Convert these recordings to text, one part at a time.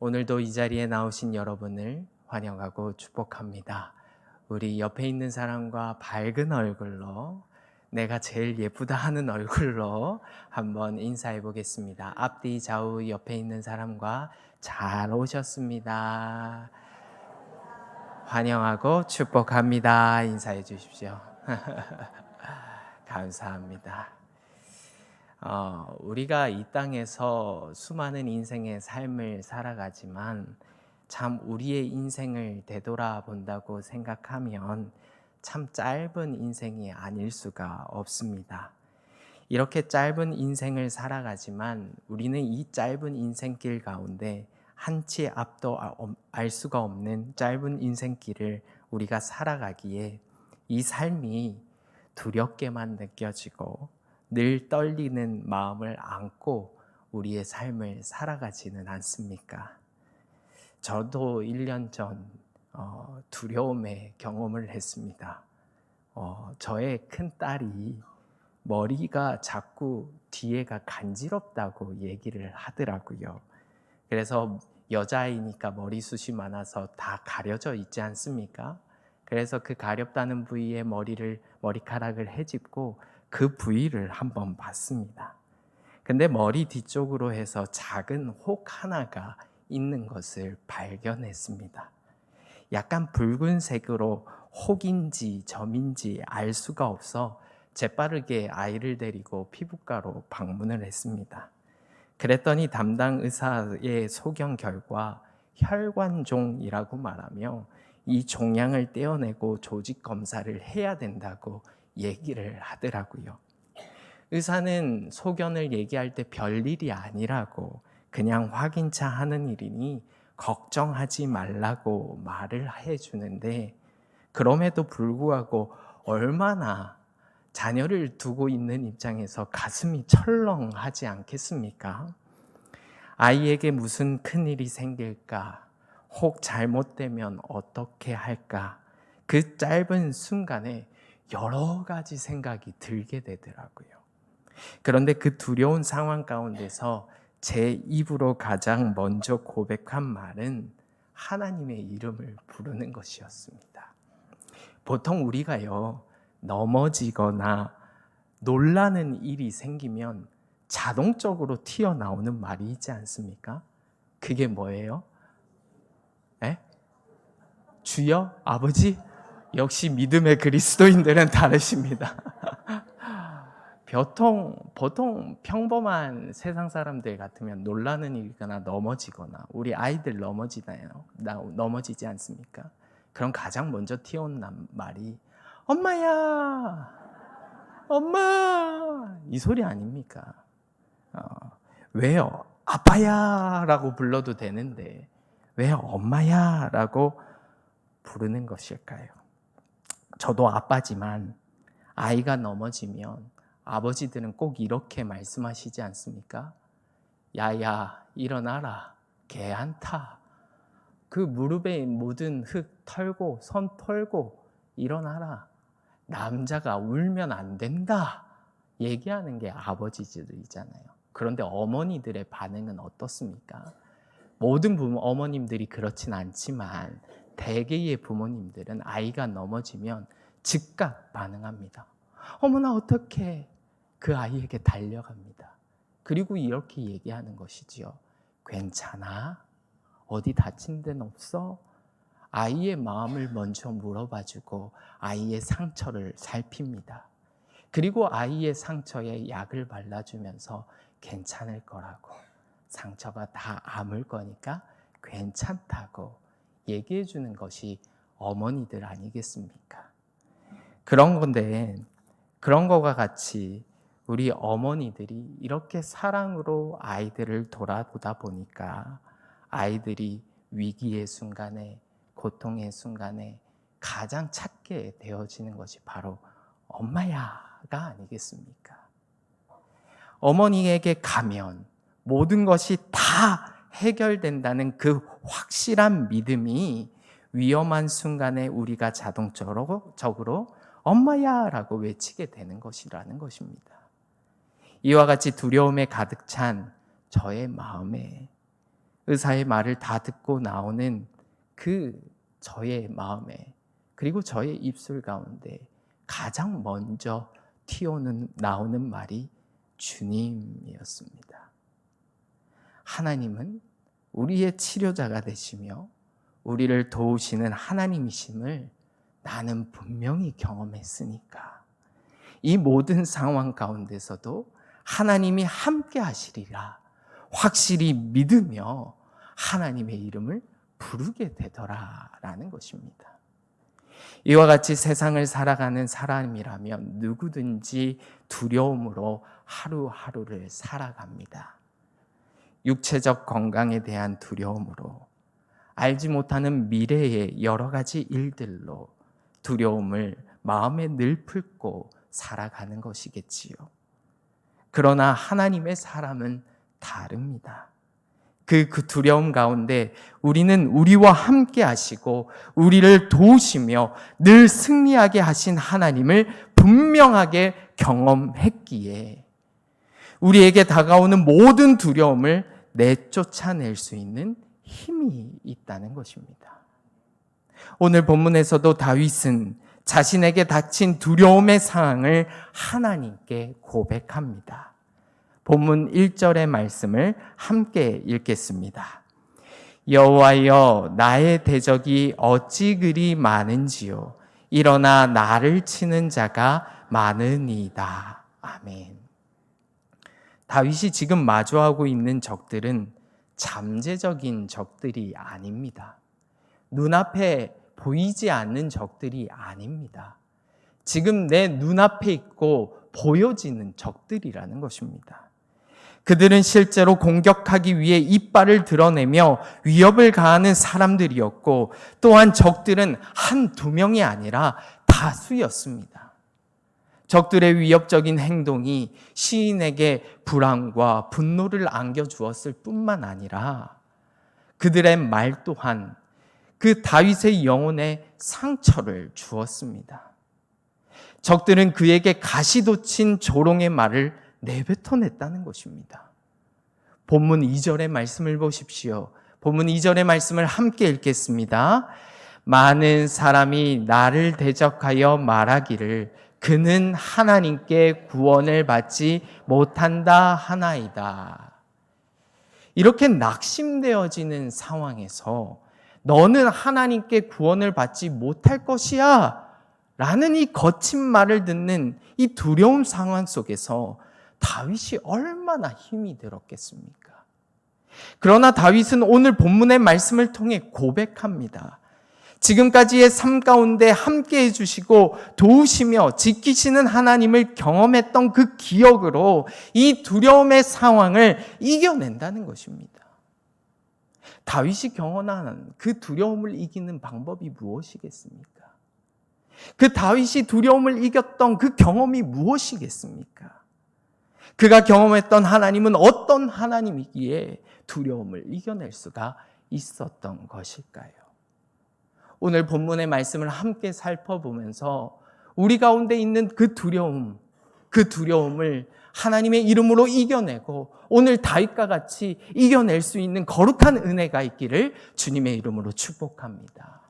오늘도 이 자리에 나오신 여러분을 환영하고 축복합니다. 우리 옆에 있는 사람과 밝은 얼굴로, 내가 제일 예쁘다 하는 얼굴로 한번 인사해 보겠습니다. 앞뒤 좌우 옆에 있는 사람과 잘 오셨습니다. 환영하고 축복합니다. 인사해 주십시오. 감사합니다. 우리가 이 땅에서 수많은 인생의 삶을 살아가지만 참 우리의 인생을 되돌아본다고 생각하면 참 짧은 인생이 아닐 수가 없습니다. 이렇게 짧은 인생을 살아가지만 우리는 이 짧은 인생길 가운데 한치 앞도 알 수가 없는 짧은 인생길을 우리가 살아가기에 이 삶이 두렵게만 느껴지고 늘 떨리는 마음을 안고 우리의 삶을 살아가지는 않습니까? 저도 1년 전 두려움의 경험을 했습니다. 저의 큰딸이 머리가 자꾸 뒤에가 간지럽다고 얘기를 하더라고요. 그래서 여자아이니까 머리숱이 많아서 다 가려져 있지 않습니까? 그래서 그 가렵다는 부위에 머리카락을 헤집고 그 부위를 한번 봤습니다. 근데 머리 뒤쪽으로 해서 작은 혹 하나가 있는 것을 발견했습니다. 약간 붉은색으로 혹인지 점인지 알 수가 없어 재빠르게 아이를 데리고 피부과로 방문을 했습니다. 그랬더니 담당 의사의 소견 결과 혈관종이라고 말하며 이 종양을 떼어내고 조직 검사를 해야 된다고 얘기를 하더라고요. 의사는 소견을 얘기할 때 별일이 아니라고 그냥 확인차 하는 일이니 걱정하지 말라고 말을 해주는데, 그럼에도 불구하고 얼마나 자녀를 두고 있는 입장에서 가슴이 철렁하지 않겠습니까? 아이에게 무슨 큰일이 생길까? 혹 잘못되면 어떻게 할까? 그 짧은 순간에 여러 가지 생각이 들게 되더라고요. 그런데 그 두려운 상황 가운데서 제 입으로 가장 먼저 고백한 말은 하나님의 이름을 부르는 것이었습니다. 보통 우리가요, 넘어지거나 놀라는 일이 생기면 자동적으로 튀어나오는 말이 있지 않습니까? 그게 뭐예요? 주여? 아버지? 역시 믿음의 그리스도인들은 다르십니다. 보통 평범한 세상 사람들 같으면 놀라는 일이거나 넘어지거나, 우리 아이들 넘어지지 않습니까? 그럼 가장 먼저 튀어나온 말이 엄마야, 엄마, 이 소리 아닙니까? 왜요? 아빠야 라고 불러도 되는데 왜 엄마야 라고 부르는 것일까요? 저도 아빠지만 아이가 넘어지면 아버지들은 꼭 이렇게 말씀하시지 않습니까? 야야, 일어나라, 개 안 타. 그 무릎에 묻은 흙 털고 손 털고 일어나라. 남자가 울면 안 된다. 얘기하는 게 아버지들이잖아요. 그런데 어머니들의 반응은 어떻습니까? 모든 어머님들이 그렇진 않지만 대개의 부모님들은 아이가 넘어지면 즉각 반응합니다. 어머나 어떡해. 그 아이에게 달려갑니다. 그리고 이렇게 얘기하는 것이지요. 괜찮아? 어디 다친 데는 없어? 아이의 마음을 먼저 물어봐주고 아이의 상처를 살핍니다. 그리고 아이의 상처에 약을 발라주면서 괜찮을 거라고, 상처가 다 아물 거니까 괜찮다고 얘기해 주는 것이 어머니들 아니겠습니까? 그런 건데, 그런 거와 같이 우리 어머니들이 이렇게 사랑으로 아이들을 돌아보다 보니까 아이들이 위기의 순간에, 고통의 순간에 가장 찾게 되어지는 것이 바로 엄마야가 아니겠습니까? 어머니에게 가면 모든 것이 다 해결된다는 그 확실한 믿음이 위험한 순간에 우리가 자동적으로 엄마야 라고 외치게 되는 것이라는 것입니다. 이와 같이 두려움에 가득 찬 저의 마음에 의사의 말을 다 듣고 나오는 그 저의 마음에, 그리고 저의 입술 가운데 가장 먼저 나오는 말이 주님이었습니다. 하나님은 우리의 치료자가 되시며 우리를 도우시는 하나님이심을 나는 분명히 경험했으니까 이 모든 상황 가운데서도 하나님이 함께 하시리라 확실히 믿으며 하나님의 이름을 부르게 되더라라는 것입니다. 이와 같이 세상을 살아가는 사람이라면 누구든지 두려움으로 하루하루를 살아갑니다. 육체적 건강에 대한 두려움으로, 알지 못하는 미래의 여러 가지 일들로 두려움을 마음에 늘 품고 살아가는 것이겠지요. 그러나 하나님의 사람은 다릅니다. 그 두려움 가운데 우리는 우리와 함께 하시고 우리를 도우시며 늘 승리하게 하신 하나님을 분명하게 경험했기에 우리에게 다가오는 모든 두려움을 내쫓아낼 수 있는 힘이 있다는 것입니다. 오늘 본문에서도 다윗은 자신에게 닥친 두려움의 상황을 하나님께 고백합니다. 본문 1절의 말씀을 함께 읽겠습니다. 여호와여, 나의 대적이 어찌 그리 많은지요. 일어나 나를 치는 자가 많으니이다. 아멘. 다윗이 지금 마주하고 있는 적들은 잠재적인 적들이 아닙니다. 눈앞에 보이지 않는 적들이 아닙니다. 지금 내 눈앞에 있고 보여지는 적들이라는 것입니다. 그들은 실제로 공격하기 위해 이빨을 드러내며 위협을 가하는 사람들이었고, 또한 적들은 한두 명이 아니라 다수였습니다. 적들의 위협적인 행동이 시인에게 불안과 분노를 안겨주었을 뿐만 아니라 그들의 말 또한 그 다윗의 영혼에 상처를 주었습니다. 적들은 그에게 가시돋친 조롱의 말을 내뱉어냈다는 것입니다. 본문 2절의 말씀을 보십시오. 본문 2절의 말씀을 함께 읽겠습니다. 많은 사람이 나를 대적하여 말하기를 그는 하나님께 구원을 받지 못한다 하나이다. 이렇게 낙심되어지는 상황에서 너는 하나님께 구원을 받지 못할 것이야 라는 이 거친 말을 듣는 이 두려운 상황 속에서 다윗이 얼마나 힘이 들었겠습니까? 그러나 다윗은 오늘 본문의 말씀을 통해 고백합니다. 지금까지의 삶 가운데 함께 해주시고 도우시며 지키시는 하나님을 경험했던 그 기억으로 이 두려움의 상황을 이겨낸다는 것입니다. 다윗이 경험한 그 두려움을 이기는 방법이 무엇이겠습니까? 그 다윗이 두려움을 이겼던 그 경험이 무엇이겠습니까? 그가 경험했던 하나님은 어떤 하나님이기에 두려움을 이겨낼 수가 있었던 것일까요? 오늘 본문의 말씀을 함께 살펴보면서 우리 가운데 있는 그 두려움을 하나님의 이름으로 이겨내고 오늘 다윗과 같이 이겨낼 수 있는 거룩한 은혜가 있기를 주님의 이름으로 축복합니다.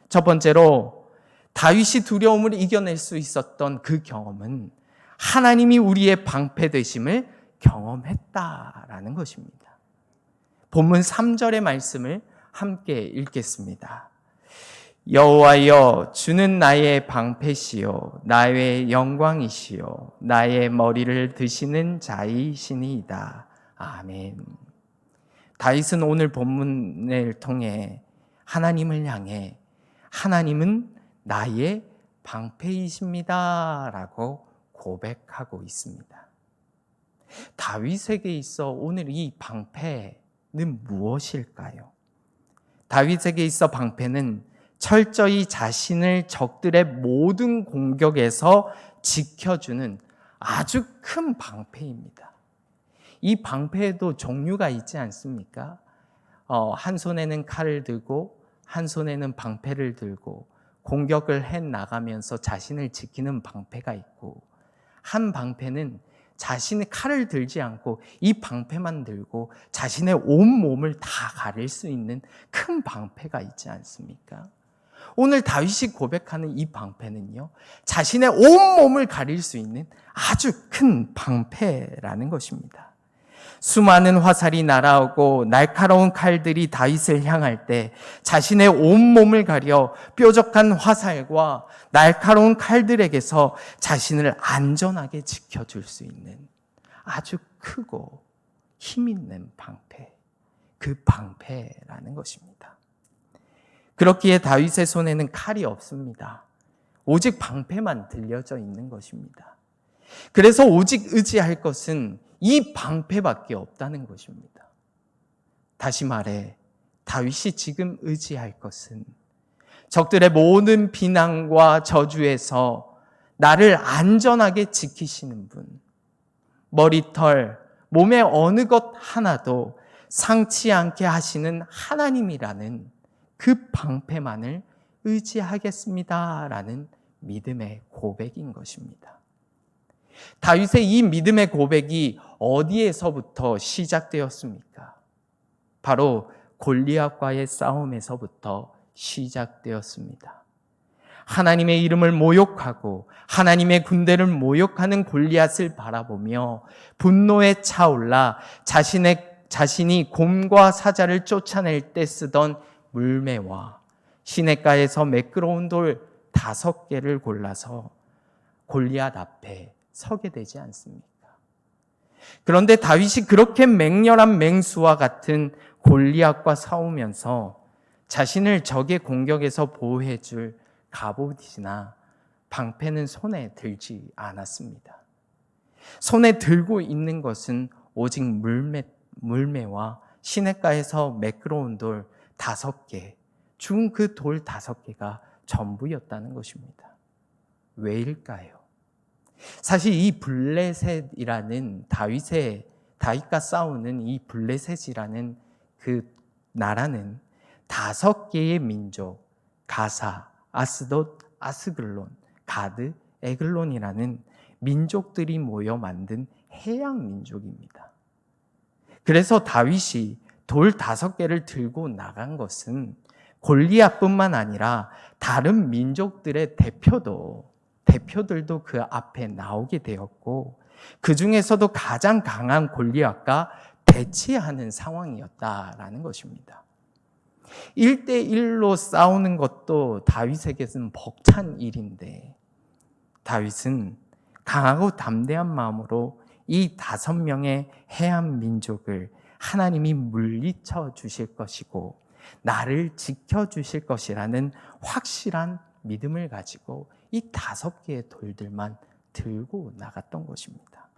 첫 번째로 다윗이 두려움을 이겨낼 수 있었던 그 경험은 하나님이 우리의 방패 되심을 경험했다라는 것입니다. 본문 3절의 말씀을 함께 읽겠습니다. 여호와여, 주는 나의 방패시요 나의 영광이시요 나의 머리를 드시는 자이시니이다. 아멘. 다윗은 오늘 본문을 통해 하나님을 향해 하나님은 나의 방패이십니다 라고 고백하고 있습니다. 다윗에게 있어 오늘 이 방패는 무엇일까요? 다윗에게 있어 방패는 철저히 자신을 적들의 모든 공격에서 지켜주는 아주 큰 방패입니다. 이 방패에도 종류가 있지 않습니까? 한 손에는 칼을 들고 한 손에는 방패를 들고 공격을 해 나가면서 자신을 지키는 방패가 있고, 한 방패는 자신의 칼을 들지 않고 이 방패만 들고 자신의 온 몸을 다 가릴 수 있는 큰 방패가 있지 않습니까? 오늘 다윗이 고백하는 이 방패는요, 자신의 온 몸을 가릴 수 있는 아주 큰 방패라는 것입니다. 수많은 화살이 날아오고 날카로운 칼들이 다윗을 향할 때 자신의 온몸을 가려 뾰족한 화살과 날카로운 칼들에게서 자신을 안전하게 지켜줄 수 있는 아주 크고 힘있는 방패, 그 방패라는 것입니다. 그렇기에 다윗의 손에는 칼이 없습니다. 오직 방패만 들려져 있는 것입니다. 그래서 오직 의지할 것은 이 방패밖에 없다는 것입니다. 다시 말해 다윗이 지금 의지할 것은 적들의 모든 비난과 저주에서 나를 안전하게 지키시는 분, 머리털, 몸의 어느 것 하나도 상치 않게 하시는 하나님이라는 그 방패만을 의지하겠습니다라는 믿음의 고백인 것입니다. 다윗의 이 믿음의 고백이 어디에서부터 시작되었습니까? 바로 골리앗과의 싸움에서부터 시작되었습니다. 하나님의 이름을 모욕하고 하나님의 군대를 모욕하는 골리앗을 바라보며 분노에 차올라 자신이 곰과 사자를 쫓아낼 때 쓰던 물매와 시냇가에서 매끄러운 돌 5개를 골라서 골리앗 앞에 서게 되지 않습니까? 그런데 다윗이 그렇게 맹렬한 맹수와 같은 골리앗과 싸우면서 자신을 적의 공격에서 보호해 줄 갑옷이나 방패는 손에 들지 않았습니다. 손에 들고 있는 것은 오직 물매와 시냇가에서 매끄러운 돌 5개, 죽은 그 돌 5개가 전부였다는 것입니다. 왜일까요? 사실 이 블레셋이라는 다윗과 싸우는 이 블레셋이라는 그 나라는 5개의 민족, 가사, 아스돗, 아스글론, 가드, 에글론이라는 민족들이 모여 만든 해양 민족입니다. 그래서 다윗이 돌 5개를 들고 나간 것은 골리앗뿐만 아니라 다른 민족들의 대표들도 그 앞에 나오게 되었고, 그 중에서도 가장 강한 골리앗과 대치하는 상황이었다라는 것입니다. 1대1로 싸우는 것도 다윗에게는 벅찬 일인데, 다윗은 강하고 담대한 마음으로 이 5명의 해안 민족을 하나님이 물리쳐 주실 것이고 나를 지켜주실 것이라는 확실한 믿음을 가지고 이 5개의 돌들만 들고 나갔던 것입니다.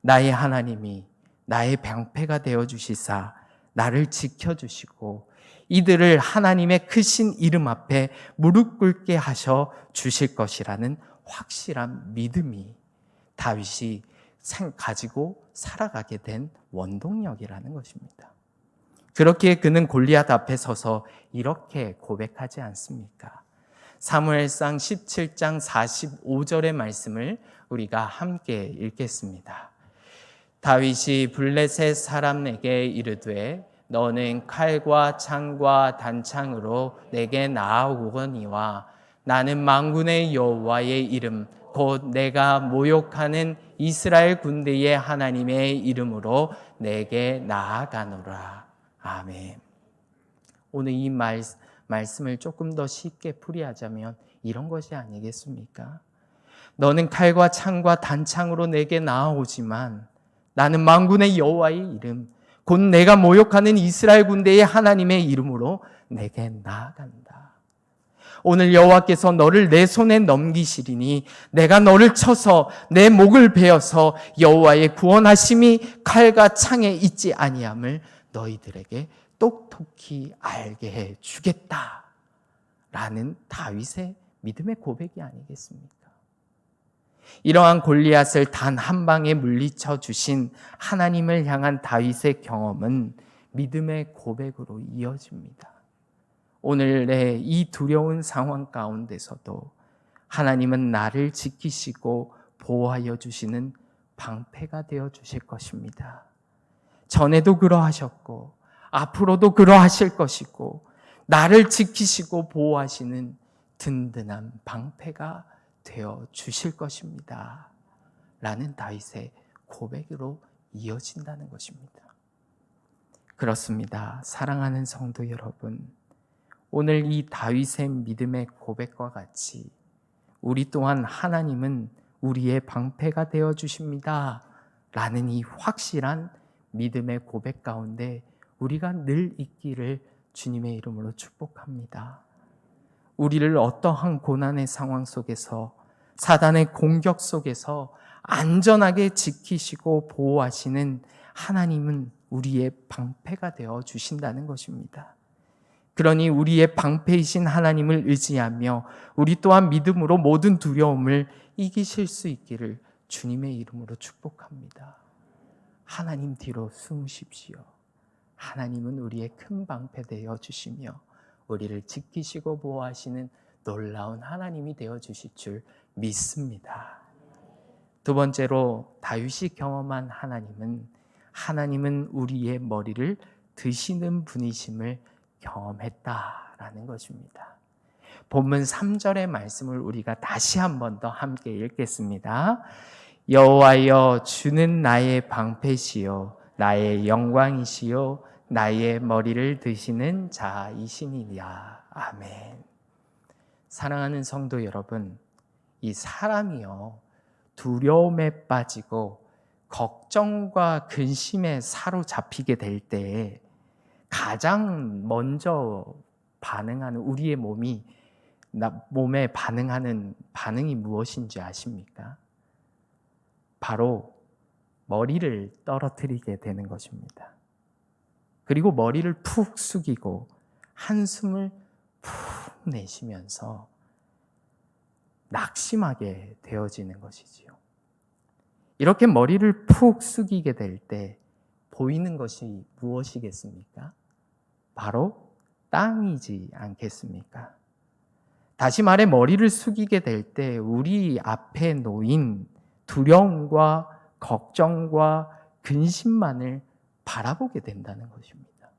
나의 하나님이 나의 방패가 되어주시사 나를 지켜주시고 이들을 하나님의 크신 이름 앞에 무릎 꿇게 하셔 주실 것이라는 확실한 믿음이 다윗이 가지고 살아가게 된 원동력이라는 것입니다. 그렇기에 그는 골리앗 앞에 서서 이렇게 고백하지 않습니까? 사무엘상 17장 45절의 말씀을 우리가 함께 읽겠습니다. 다윗이 블레셋 사람에게 이르되 너는 칼과 창과 단창으로 내게 나아오거니와 나는 만군의 여호와의 이름 곧 내가 모욕하는 이스라엘 군대의 하나님의 이름으로 내게 나아가노라. 아멘. 오늘 이 말씀을 조금 더 쉽게 풀이하자면 이런 것이 아니겠습니까? 너는 칼과 창과 단창으로 내게 나아오지만 나는 만군의 여호와의 이름 곧 내가 모욕하는 이스라엘 군대의 하나님의 이름으로 내게 나아간다. 오늘 여호와께서 너를 내 손에 넘기시리니 내가 너를 쳐서 내 목을 베어서 여호와의 구원하심이 칼과 창에 있지 아니함을 너희들에게 똑똑히 알게 해 주겠다. 라는 다윗의 믿음의 고백이 아니겠습니까? 이러한 골리앗을 단 한 방에 물리쳐 주신 하나님을 향한 다윗의 경험은 믿음의 고백으로 이어집니다. 오늘의 이 두려운 상황 가운데서도 하나님은 나를 지키시고 보호하여 주시는 방패가 되어 주실 것입니다. 전에도 그러하셨고 앞으로도 그러하실 것이고 나를 지키시고 보호하시는 든든한 방패가 되어 주실 것입니다. 라는 다윗의 고백으로 이어진다는 것입니다. 그렇습니다. 사랑하는 성도 여러분, 오늘 이 다윗의 믿음의 고백과 같이 우리 또한 하나님은 우리의 방패가 되어 주십니다. 라는 이 확실한 믿음의 고백 가운데 우리가 늘 있기를 주님의 이름으로 축복합니다. 우리를 어떠한 고난의 상황 속에서 사단의 공격 속에서 안전하게 지키시고 보호하시는 하나님은 우리의 방패가 되어 주신다는 것입니다. 그러니 우리의 방패이신 하나님을 의지하며 우리 또한 믿음으로 모든 두려움을 이기실 수 있기를 주님의 이름으로 축복합니다. 하나님 뒤로 숨으십시오. 하나님은 우리의 큰 방패 되어 주시며 우리를 지키시고 보호하시는 놀라운 하나님이 되어 주실 줄 믿습니다. 두 번째로 다윗이 경험한 하나님은 우리의 머리를 드시는 분이심을 경험했다라는 것입니다. 본문 3절의 말씀을 우리가 다시 한 번 더 함께 읽겠습니다. 여호와여, 주는 나의 방패시요 나의 영광이시요 나의 머리를 드시는 자이시니라. 아멘. 사랑하는 성도 여러분, 이 사람이요 두려움에 빠지고 걱정과 근심에 사로잡히게 될 때 가장 먼저 반응하는 우리의 몸에 반응하는 반응이 무엇인지 아십니까? 바로 머리를 떨어뜨리게 되는 것입니다. 그리고 머리를 푹 숙이고 한숨을 푹 내쉬면서 낙심하게 되어지는 것이지요. 이렇게 머리를 푹 숙이게 될 때 보이는 것이 무엇이겠습니까? 바로 땅이지 않겠습니까? 다시 말해 머리를 숙이게 될 때 우리 앞에 놓인 두려움과 걱정과 근심만을 바라보게 된다는 것입니다.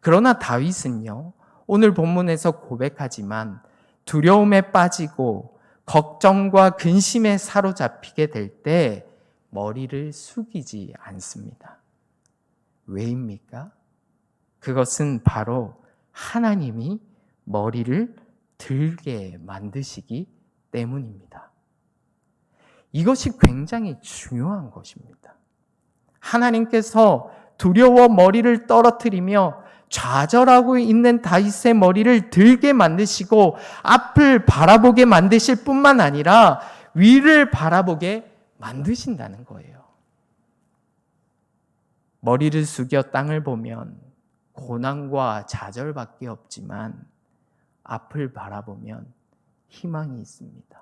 그러나 다윗은요, 오늘 본문에서 고백하지만 두려움에 빠지고 걱정과 근심에 사로잡히게 될 때 머리를 숙이지 않습니다. 왜입니까? 그것은 바로 하나님이 머리를 들게 만드시기 때문입니다. 이것이 굉장히 중요한 것입니다. 하나님께서 두려워 머리를 떨어뜨리며 좌절하고 있는 다윗의 머리를 들게 만드시고 앞을 바라보게 만드실 뿐만 아니라 위를 바라보게 만드신다는 거예요. 머리를 숙여 땅을 보면 고난과 좌절밖에 없지만 앞을 바라보면 희망이 있습니다.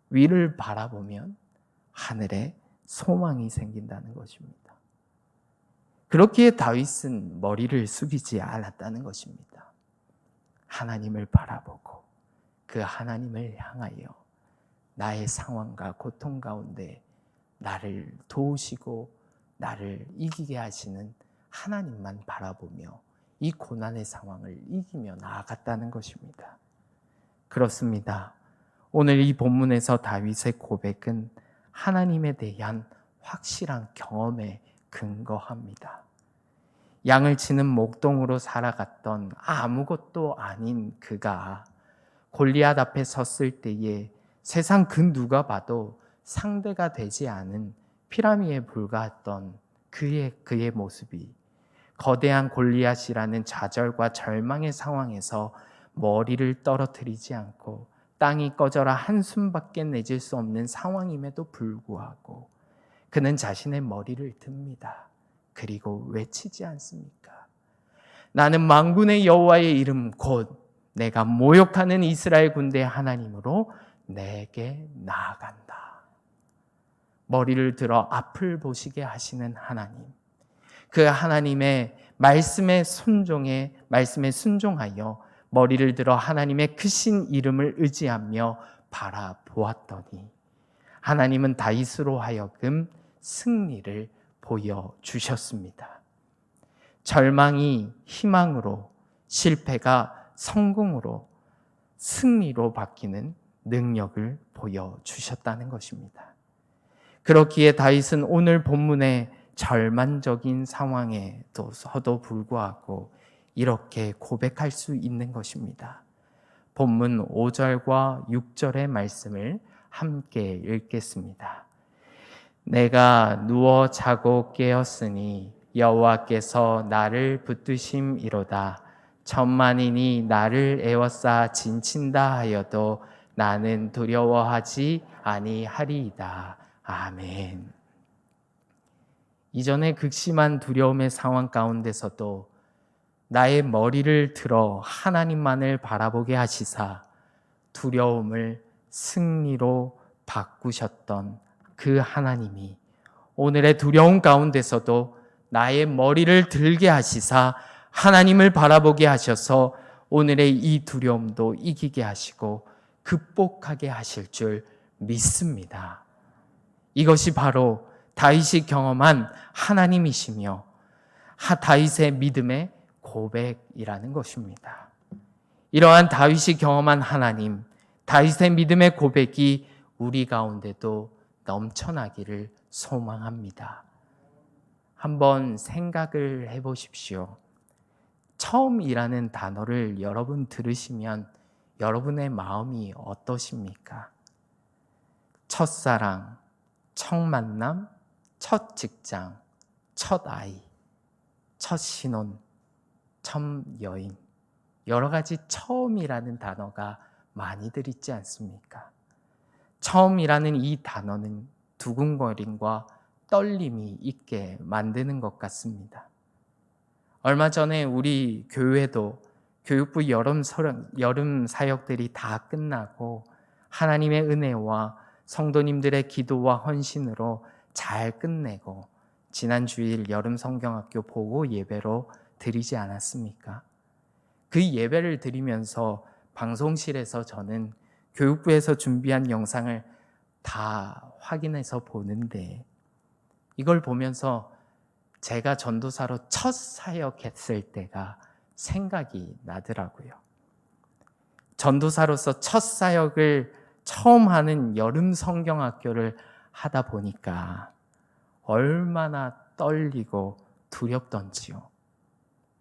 위를 바라보면 하늘에 소망이 생긴다는 것입니다. 그렇기에 다윗은 머리를 숙이지 않았다는 것입니다. 하나님을 바라보고 그 하나님을 향하여 나의 상황과 고통 가운데 나를 도우시고 나를 이기게 하시는 하나님만 바라보며 이 고난의 상황을 이기며 나아갔다는 것입니다. 그렇습니다. 오늘 이 본문에서 다윗의 고백은 하나님에 대한 확실한 경험에 근거합니다. 양을 치는 목동으로 살아갔던 아무것도 아닌 그가 골리앗 앞에 섰을 때에 세상 그 누가 봐도 상대가 되지 않은 피라미에 불과했던 그의 모습이 거대한 골리앗이라는 좌절과 절망의 상황에서 머리를 떨어뜨리지 않고 땅이 꺼져라 한숨밖에 내질 수 없는 상황임에도 불구하고 그는 자신의 머리를 듭니다. 그리고 외치지 않습니까? 나는 만군의 여호와의 이름 곧 내가 모욕하는 이스라엘 군대의 하나님으로 내게 나아간다. 머리를 들어 앞을 보시게 하시는 하나님, 그 하나님의 말씀에 순종하여 머리를 들어 하나님의 크신 이름을 의지하며 바라보았더니 하나님은 다윗으로 하여금 승리를 보여주셨습니다. 절망이 희망으로, 실패가 성공으로, 승리로 바뀌는 능력을 보여주셨다는 것입니다. 그렇기에 다윗은 오늘 본문의 절망적인 상황에서도 불구하고 이렇게 고백할 수 있는 것입니다. 본문 5절과 6절의 말씀을 함께 읽겠습니다. 내가 누워 자고 깨었으니 여호와께서 나를 붙드심이로다. 천만인이 나를 에워싸 진친다 하여도 나는 두려워하지 아니하리이다. 아멘. 이전에 극심한 두려움의 상황 가운데서도 나의 머리를 들어 하나님만을 바라보게 하시사 두려움을 승리로 바꾸셨던 그 하나님이 오늘의 두려움 가운데서도 나의 머리를 들게 하시사 하나님을 바라보게 하셔서 오늘의 이 두려움도 이기게 하시고 극복하게 하실 줄 믿습니다. 이것이 바로 다윗이 경험한 하나님이시며 다윗의 믿음의 고백이라는 것입니다. 이러한 다윗이 경험한 하나님, 다윗의 믿음의 고백이 우리 가운데도 넘쳐나기를 소망합니다. 한번 생각을 해보십시오. 처음이라는 단어를 여러분 들으시면 여러분의 마음이 어떠십니까? 첫사랑, 첫 만남, 첫 직장, 첫 아이, 첫 신혼, 첫 여인, 여러 가지 처음이라는 단어가 많이들 있지 않습니까? 처음이라는 이 단어는 두근거림과 떨림이 있게 만드는 것 같습니다. 얼마 전에 우리 교회도 교육부 여름 사역들이 다 끝나고 하나님의 은혜와 성도님들의 기도와 헌신으로 잘 끝내고 지난 주일 여름 성경학교 보고 예배로 드리지 않았습니까? 그 예배를 드리면서 방송실에서 저는 교육부에서 준비한 영상을 다 확인해서 보는데 이걸 보면서 제가 전도사로 첫 사역했을 때가 생각이 나더라고요. 전도사로서 첫 사역을 처음 하는 여름 성경학교를 하다 보니까 얼마나 떨리고 두렵던지요.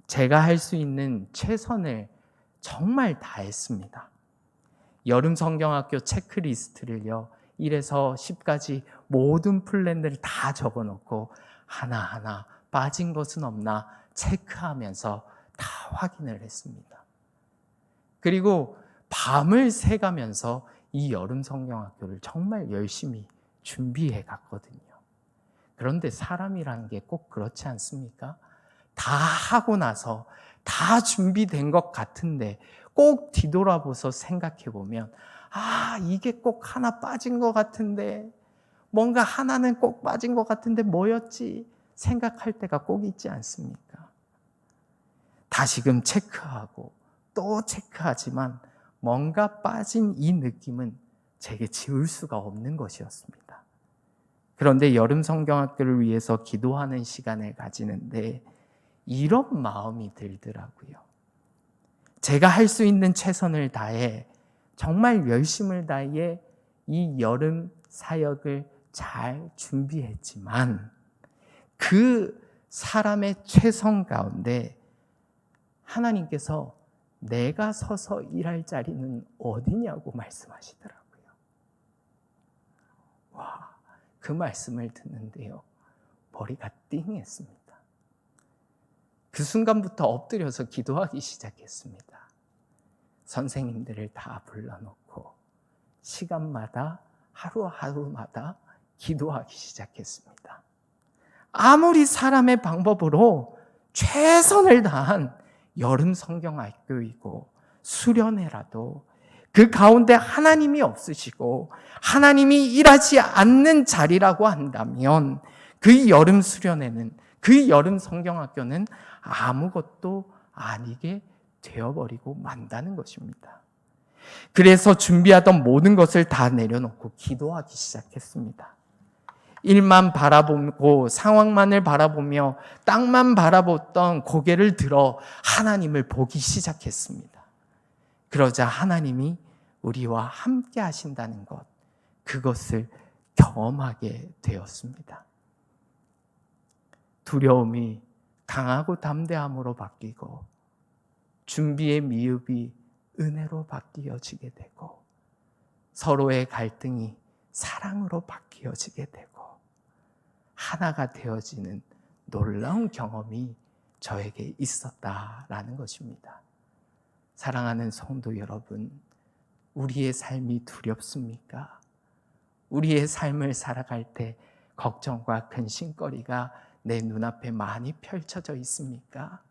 제가 할 수 있는 최선을 정말 다했습니다. 여름 성경학교 체크리스트를요, 1에서 10까지 모든 플랜들을 다 적어놓고 하나하나 빠진 것은 없나 체크하면서 다 확인을 했습니다. 그리고 밤을 새가면서 이 여름 성경학교를 정말 열심히 준비해 갔거든요. 그런데 사람이라는 게 꼭 그렇지 않습니까? 다 하고 나서 다 준비된 것 같은데 꼭 뒤돌아보서 생각해 보면 이게 꼭 하나 빠진 것 같은데 뭔가 하나는 꼭 빠진 것 같은데 뭐였지? 생각할 때가 꼭 있지 않습니까? 다시금 체크하고 또 체크하지만 뭔가 빠진 이 느낌은 제게 지울 수가 없는 것이었습니다. 그런데 여름 성경학교를 위해서 기도하는 시간을 가지는데 이런 마음이 들더라고요. 제가 할 수 있는 최선을 다해 정말 열심을 다해 이 여름 사역을 잘 준비했지만 그 사람의 최선 가운데 하나님께서 내가 서서 일할 자리는 어디냐고 말씀하시더라고요. 와, 그 말씀을 듣는데요, 머리가 띵했습니다. 그 순간부터 엎드려서 기도하기 시작했습니다. 선생님들을 다 불러놓고 시간마다 하루하루마다 기도하기 시작했습니다. 아무리 사람의 방법으로 최선을 다한 여름 성경학교이고 수련회라도 그 가운데 하나님이 없으시고 하나님이 일하지 않는 자리라고 한다면 그 여름 수련회는, 그 여름 성경학교는 아무것도 아니게 되어버리고 만다는 것입니다. 그래서 준비하던 모든 것을 다 내려놓고 기도하기 시작했습니다. 일만 바라보고 상황만을 바라보며 땅만 바라보던 고개를 들어 하나님을 보기 시작했습니다. 그러자 하나님이 우리와 함께 하신다는 것, 그것을 경험하게 되었습니다. 두려움이 강하고 담대함으로 바뀌고 준비의 미흡이 은혜로 바뀌어지게 되고 서로의 갈등이 사랑으로 바뀌어지게 되고 하나가 되어지는 놀라운 경험이 저에게 있었다라는 것입니다. 사랑하는 성도 여러분, 우리의 삶이 두렵습니까? 우리의 삶을 살아갈 때 걱정과 근심거리가 내 눈앞에 많이 펼쳐져 있습니까?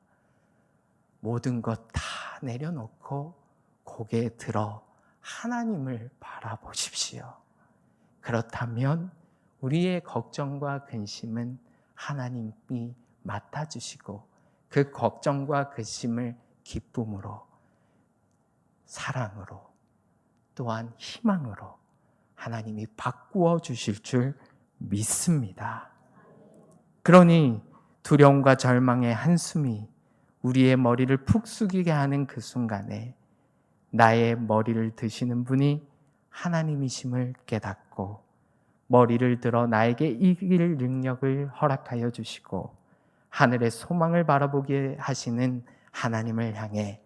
모든 것 다 내려놓고 고개 들어 하나님을 바라보십시오. 그렇다면 우리의 걱정과 근심은 하나님이 맡아주시고 그 걱정과 근심을 기쁨으로, 사랑으로, 또한 희망으로 하나님이 바꾸어 주실 줄 믿습니다. 그러니 두려움과 절망의 한숨이 우리의 머리를 푹 숙이게 하는 그 순간에 나의 머리를 드시는 분이 하나님이심을 깨닫고 머리를 들어 나에게 이길 능력을 허락하여 주시고 하늘의 소망을 바라보게 하시는 하나님을 향해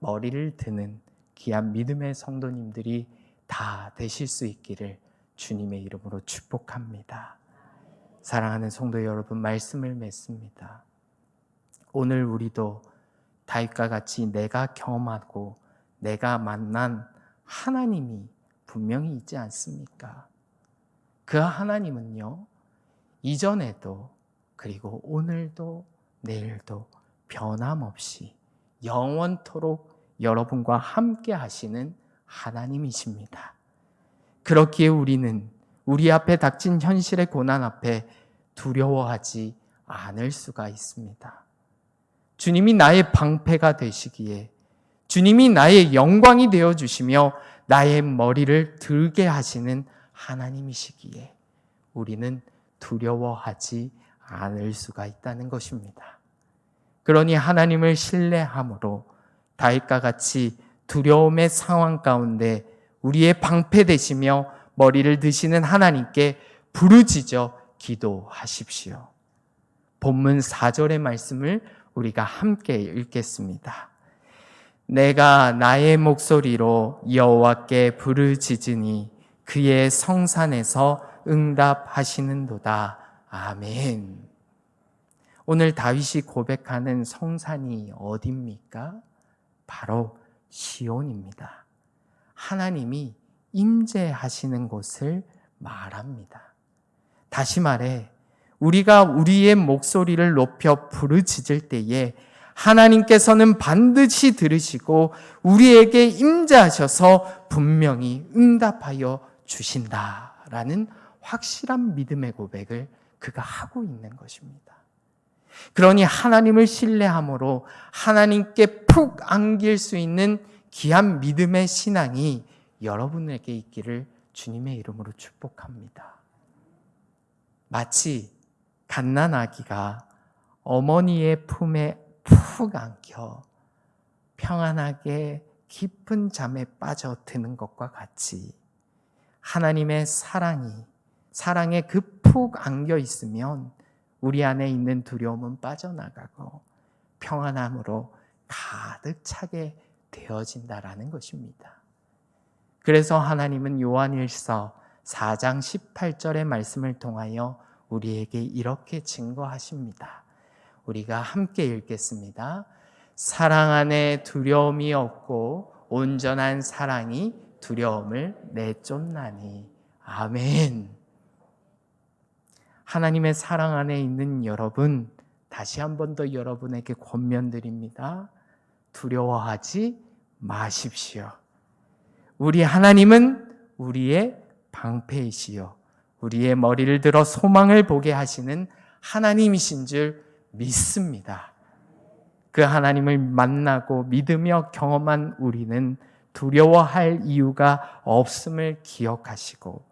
머리를 드는 귀한 믿음의 성도님들이 다 되실 수 있기를 주님의 이름으로 축복합니다. 사랑하는 성도 여러분, 말씀을 맺습니다. 오늘 우리도 다윗과 같이 내가 경험하고 내가 만난 하나님이 분명히 있지 않습니까? 그 하나님은요, 이전에도 그리고 오늘도 내일도 변함없이 영원토록 여러분과 함께 하시는 하나님이십니다. 그렇기에 우리는 우리 앞에 닥친 현실의 고난 앞에 두려워하지 않을 수가 있습니다. 주님이 나의 방패가 되시기에, 주님이 나의 영광이 되어주시며 나의 머리를 들게 하시는 하나님이시기에 우리는 두려워하지 않을 수가 있다는 것입니다. 그러니 하나님을 신뢰함으로 다윗과 같이 두려움의 상황 가운데 우리의 방패 되시며 머리를 드시는 하나님께 부르짖어 기도하십시오. 본문 4절의 말씀을 우리가 함께 읽겠습니다. 내가 나의 목소리로 여호와께 부르짖으니 그의 성산에서 응답하시는도다. 아멘. 오늘 다윗이 고백하는 성산이 어디입니까? 바로 시온입니다. 하나님이 임재하시는 곳을 말합니다. 다시 말해 우리가 우리의 목소리를 높여 부르짖을 때에 하나님께서는 반드시 들으시고 우리에게 임재하셔서 분명히 응답하여 주신다라는 확실한 믿음의 고백을 그가 하고 있는 것입니다. 그러니 하나님을 신뢰함으로 하나님께 푹 안길 수 있는 귀한 믿음의 신앙이 여러분에게 있기를 주님의 이름으로 축복합니다. 마치 갓난아기가 어머니의 품에 푹 안겨 평안하게 깊은 잠에 빠져드는 것과 같이 하나님의 사랑에 그 푹 안겨 있으면 우리 안에 있는 두려움은 빠져나가고 평안함으로 가득 차게 되어진다라는 것입니다. 그래서 하나님은 요한일서 4장 18절의 말씀을 통하여 우리에게 이렇게 증거하십니다. 우리가 함께 읽겠습니다. 사랑 안에 두려움이 없고 온전한 사랑이 두려움을 내쫓나니. 아멘. 하나님의 사랑 안에 있는 여러분, 다시 한 번 더 여러분에게 권면드립니다. 두려워하지 마십시오. 우리 하나님은 우리의 방패이시요 우리의 머리를 들어 소망을 보게 하시는 하나님이신 줄 믿습니다. 그 하나님을 만나고 믿으며 경험한 우리는 두려워할 이유가 없음을 기억하시고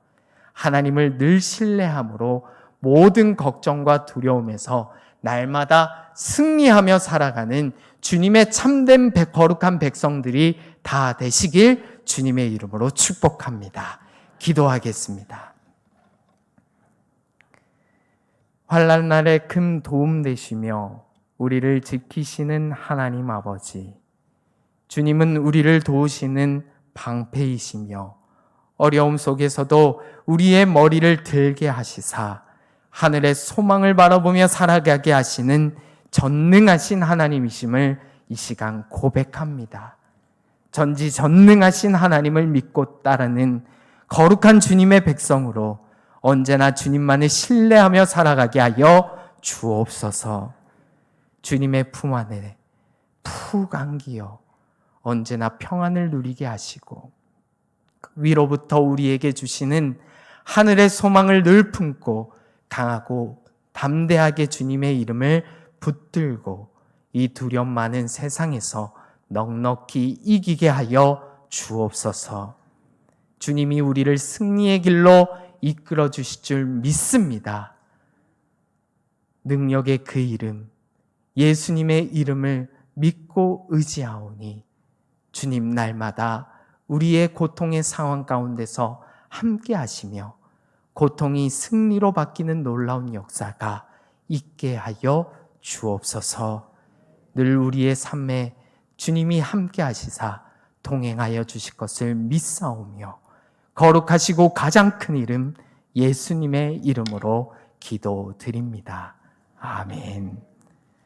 하나님을 늘 신뢰함으로 모든 걱정과 두려움에서 날마다 승리하며 살아가는 주님의 참된 거룩한 백성들이 다 되시길 주님의 이름으로 축복합니다. 기도하겠습니다. 환난 날에 큰 도움 되시며 우리를 지키시는 하나님 아버지, 주님은 우리를 도우시는 방패이시며 어려움 속에서도 우리의 머리를 들게 하시사 하늘의 소망을 바라보며 살아가게 하시는 전능하신 하나님이심을 이 시간 고백합니다. 전지전능하신 하나님을 믿고 따르는 거룩한 주님의 백성으로 언제나 주님만을 신뢰하며 살아가게 하여 주옵소서. 주님의 품 안에 푹 안기어 언제나 평안을 누리게 하시고 위로부터 우리에게 주시는 하늘의 소망을 늘 품고 강하고 담대하게 주님의 이름을 붙들고 이 두려움 많은 세상에서 넉넉히 이기게 하여 주옵소서. 주님이 우리를 승리의 길로 이끌어 주실 줄 믿습니다. 능력의 그 이름, 예수님의 이름을 믿고 의지하오니 주님 날마다 우리의 고통의 상황 가운데서 함께 하시며 고통이 승리로 바뀌는 놀라운 역사가 있게 하여 주옵소서. 늘 우리의 삶에 주님이 함께 하시사 동행하여 주실 것을 믿사오며 거룩하시고 가장 큰 이름 예수님의 이름으로 기도드립니다. 아멘.